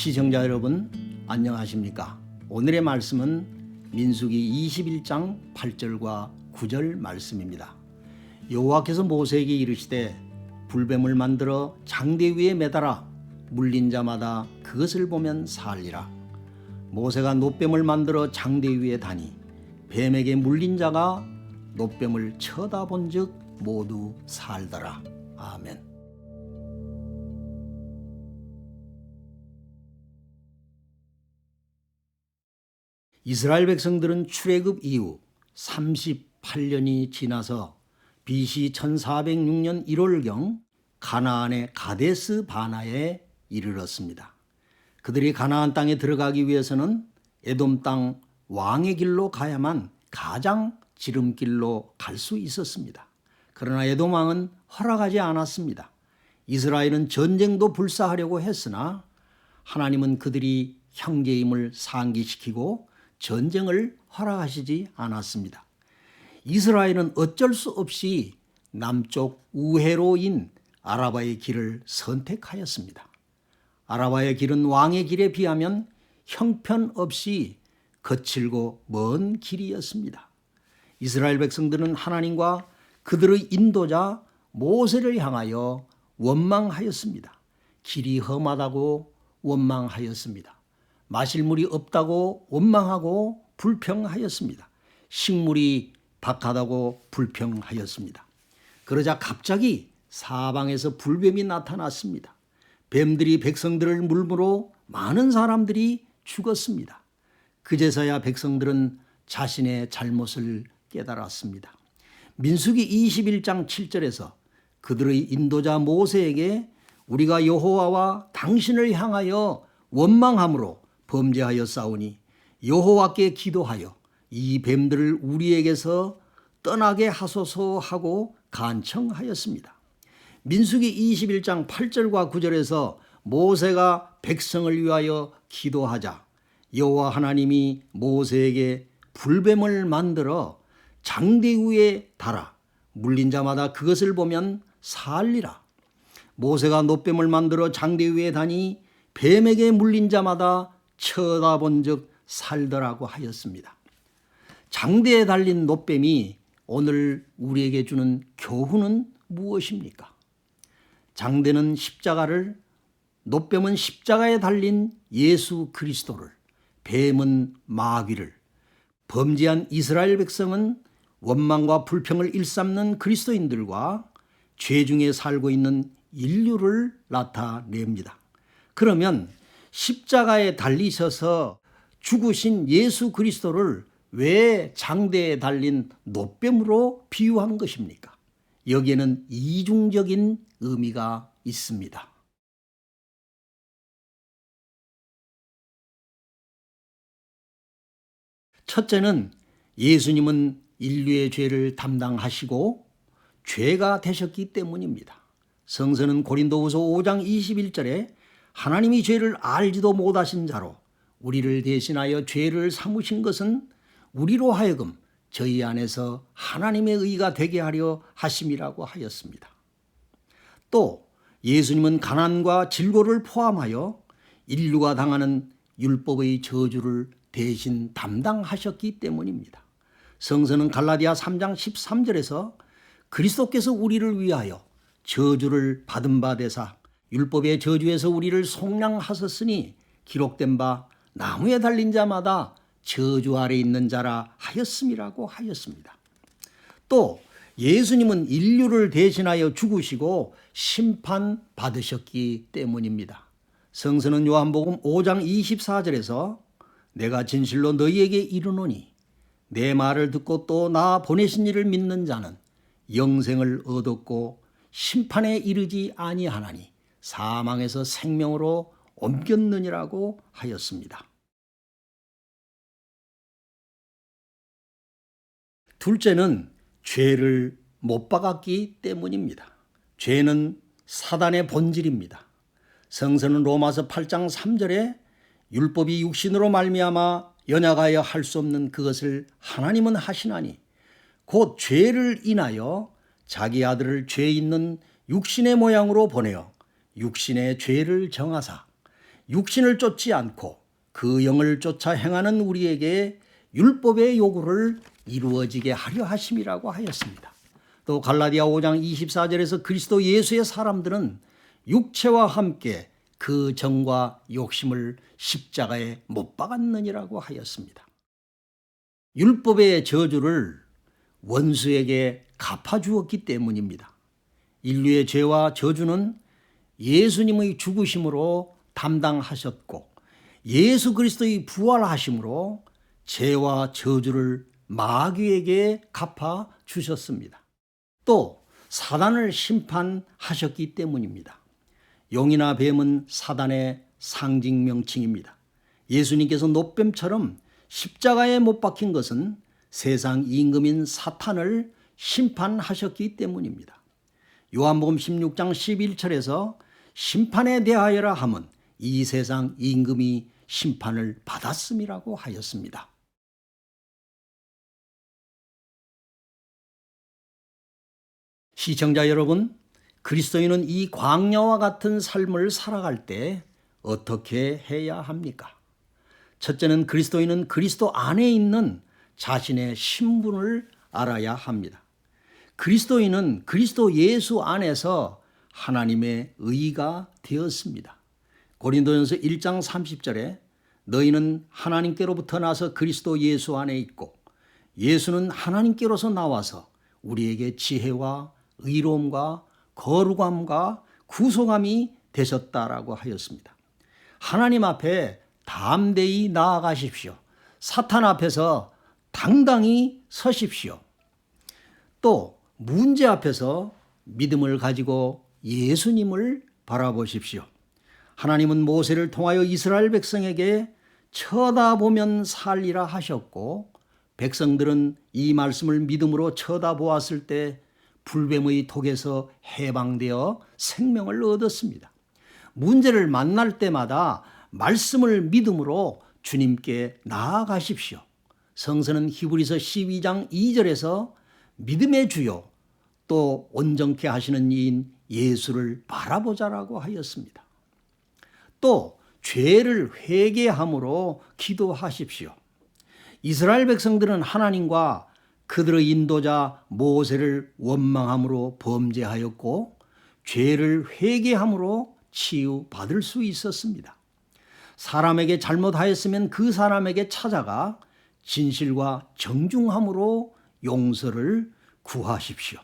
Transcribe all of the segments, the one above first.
시청자 여러분 안녕하십니까? 오늘의 말씀은 민수기 21장 8절과 9절 말씀입니다. 여호와께서 모세에게 이르시되 불뱀을 만들어 장대 위에 매달아 물린 자마다 그것을 보면 살리라. 모세가 놋뱀을 만들어 장대 위에 다니 뱀에게 물린 자가 놋뱀을 쳐다본 즉 모두 살더라. 아멘. 이스라엘 백성들은 출애굽 이후 38년이 지나서 BC 1406년 1월경 가나안의 가데스 바나에 이르렀습니다. 그들이 가나안 땅에 들어가기 위해서는 에돔 땅 왕의 길로 가야만 가장 지름길로 갈 수 있었습니다. 그러나 에돔 왕은 허락하지 않았습니다. 이스라엘은 전쟁도 불사하려고 했으나 하나님은 그들이 형제임을 상기시키고 전쟁을 허락하시지 않았습니다. 이스라엘은 어쩔 수 없이 남쪽 우회로인 아라바의 길을 선택하였습니다. 아라바의 길은 왕의 길에 비하면 형편없이 거칠고 먼 길이었습니다. 이스라엘 백성들은 하나님과 그들의 인도자 모세를 향하여 원망하였습니다. 길이 험하다고 원망하였습니다. 마실 물이 없다고 원망하고 불평하였습니다. 식물이 박하다고 불평하였습니다. 그러자 갑자기 사방에서 불뱀이 나타났습니다. 뱀들이 백성들을 물므로 많은 사람들이 죽었습니다. 그제서야 백성들은 자신의 잘못을 깨달았습니다. 민수기 21장 7절에서 그들의 인도자 모세에게 우리가 여호와와 당신을 향하여 원망함으로 범죄하여 싸우니 여호와께 기도하여 이 뱀들을 우리에게서 떠나게 하소서 하고 간청하였습니다. 민수기 21장 8절과 9절에서 모세가 백성을 위하여 기도하자 여호와 하나님이 모세에게 불뱀을 만들어 장대 위에 달아 물린 자마다 그것을 보면 살리라. 모세가 놋뱀을 만들어 장대 위에 다니 뱀에게 물린 자마다 쳐다본 즉 살더라고 하였습니다. 장대에 달린 놋뱀이 오늘 우리에게 주는 교훈은 무엇입니까? 장대는 십자가를, 놋뱀은 십자가에 달린 예수 그리스도를, 뱀은 마귀를, 범죄한 이스라엘 백성은 원망과 불평을 일삼는 그리스도인들과 죄 중에 살고 있는 인류를 나타냅니다. 그러면 십자가에 달리셔서 죽으신 예수 그리스도를 왜 장대에 달린 놋뱀으로 비유한 것입니까? 여기에는 이중적인 의미가 있습니다. 첫째는 예수님은 인류의 죄를 담당하시고 죄가 되셨기 때문입니다. 성서는 고린도후서 5장 21절에 하나님이 죄를 알지도 못하신 자로 우리를 대신하여 죄를 삼으신 것은 우리로 하여금 저희 안에서 하나님의 의가 되게 하려 하심이라고 하였습니다. 또 예수님은 가난과 질고를 포함하여 인류가 당하는 율법의 저주를 대신 담당하셨기 때문입니다. 성서는 갈라디아 3장 13절에서 그리스도께서 우리를 위하여 저주를 받은 바 되사 율법의 저주에서 우리를 속량하셨으니 기록된 바 나무에 달린 자마다 저주 아래 있는 자라 하였음이라고 하였습니다. 또 예수님은 인류를 대신하여 죽으시고 심판받으셨기 때문입니다. 성서는 요한복음 5장 24절에서 내가 진실로 너희에게 이르노니 내 말을 듣고 또 나 보내신 이를 믿는 자는 영생을 얻었고 심판에 이르지 아니하나니 사망에서 생명으로 옮겼느니라고 하였습니다. 둘째는 죄를 못 박았기 때문입니다. 죄는 사단의 본질입니다. 성서는 로마서 8장 3절에 율법이 육신으로 말미암아 연약하여 할 수 없는 그것을 하나님은 하시나니 곧 죄를 인하여 자기 아들을 죄 있는 육신의 모양으로 보내어 육신의 죄를 정하사 육신을 쫓지 않고 그 영을 쫓아 행하는 우리에게 율법의 요구를 이루어지게 하려 하심이라고 하였습니다. 또 갈라디아 5장 24절에서 그리스도 예수의 사람들은 육체와 함께 그 정과 욕심을 십자가에 못 박았느니라고 하였습니다. 율법의 저주를 원수에게 갚아주었기 때문입니다. 인류의 죄와 저주는 예수님의 죽으심으로 담당하셨고 예수 그리스도의 부활하심으로 죄와 저주를 마귀에게 갚아 주셨습니다. 또 사단을 심판하셨기 때문입니다. 용이나 뱀은 사단의 상징 명칭입니다. 예수님께서 노뱀처럼 십자가에 못 박힌 것은 세상 임금인 사탄을 심판하셨기 때문입니다. 요한복음 16장 11절에서 심판에 대하여라 함은 이 세상 임금이 심판을 받았음이라고 하였습니다. 시청자 여러분, 그리스도인은 이 광야와 같은 삶을 살아갈 때 어떻게 해야 합니까? 첫째는 그리스도인은 그리스도 안에 있는 자신의 신분을 알아야 합니다. 그리스도인은 그리스도 예수 안에서 하나님의 의가 되었습니다. 고린도전서 1장 30절에 너희는 하나님께로부터 나서 그리스도 예수 안에 있고 예수는 하나님께로서 나와서 우리에게 지혜와 의로움과 거룩함과 구속함이 되셨다라고 하였습니다. 하나님 앞에 담대히 나아가십시오. 사탄 앞에서 당당히 서십시오. 또 문제 앞에서 믿음을 가지고 예수님을 바라보십시오. 하나님은 모세를 통하여 이스라엘 백성에게 쳐다보면 살리라 하셨고 백성들은 이 말씀을 믿음으로 쳐다보았을 때 불뱀의 독에서 해방되어 생명을 얻었습니다. 문제를 만날 때마다 말씀을 믿음으로 주님께 나아가십시오. 성서는 히브리서 12장 2절에서 믿음의 주요 또 온전케 하시는 이인 예수를 바라보자라고 하였습니다. 또 죄를 회개함으로 기도하십시오. 이스라엘 백성들은 하나님과 그들의 인도자 모세를 원망함으로 범죄하였고 죄를 회개함으로 치유받을 수 있었습니다. 사람에게 잘못하였으면 그 사람에게 찾아가 진실과 정중함으로 용서를 구하십시오.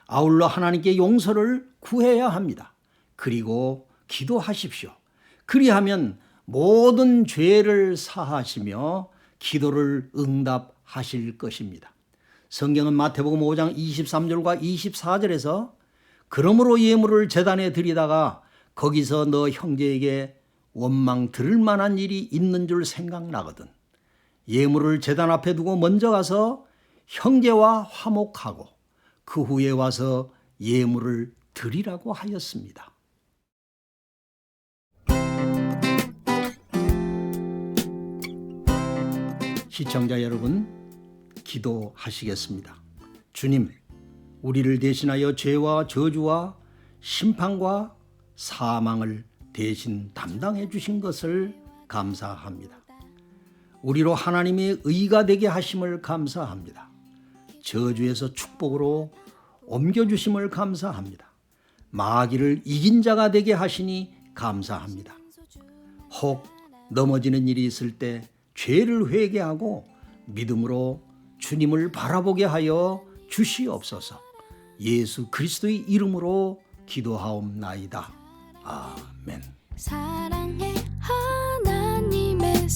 아울러 하나님께 용서를 구해야 합니다. 그리고 기도하십시오. 그리하면 모든 죄를 사하시며 기도를 응답하실 것입니다. 성경은 마태복음 5장 23절과 24절에서 그러므로 예물을 제단에 드리다가 거기서 너 형제에게 원망 들을 만한 일이 있는 줄 생각나거든 예물을 제단 앞에 두고 먼저 가서 형제와 화목하고 그 후에 와서 예물을 드리라고 하였습니다. 시청자 여러분, 기도하시겠습니다. 주님, 우리를 대신하여 죄와 저주와 심판과 사망을 대신 담당해 주신 것을 감사합니다. 우리로 하나님의 의가 되게 하심을 감사합니다. 저주에서 축복으로 옮겨주심을 감사합니다. 마귀를 이긴 자가 되게 하시니 감사합니다. 혹 넘어지는 일이 있을 때 죄를 회개하고 믿음으로 주님을 바라보게 하여 주시옵소서. 예수 그리스도의 이름으로 기도하옵나이다. 아멘. 사랑해 하나님의